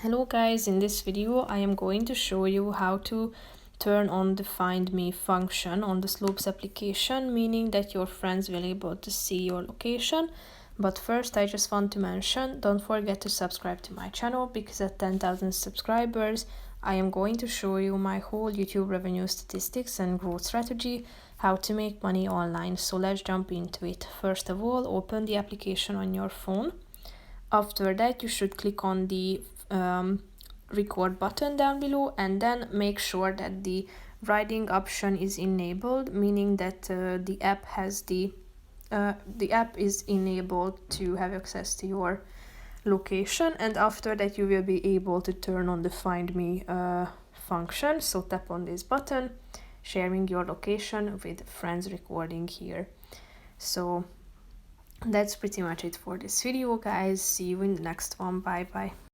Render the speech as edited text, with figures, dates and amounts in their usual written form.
Hello guys, in this video I am going to show you how to turn on the Find Me function on the Sloops application, meaning that your friends will be able to see your location. But first I just want to mention, don't forget to subscribe to my channel, because at 10,000 subscribers I am going to show you my whole YouTube revenue statistics and growth strategy, how to make money online. So let's jump into it. First of all, open the application on your phone. After that, you should click on the record button down below, and then make sure that the writing option is enabled, meaning that the app is enabled to have access to your location. And after that you will be able to turn on the Find Me function. So tap on this button, sharing your location with friends recording here. So that's pretty much it for this video, guys. See you in the next one. Bye bye.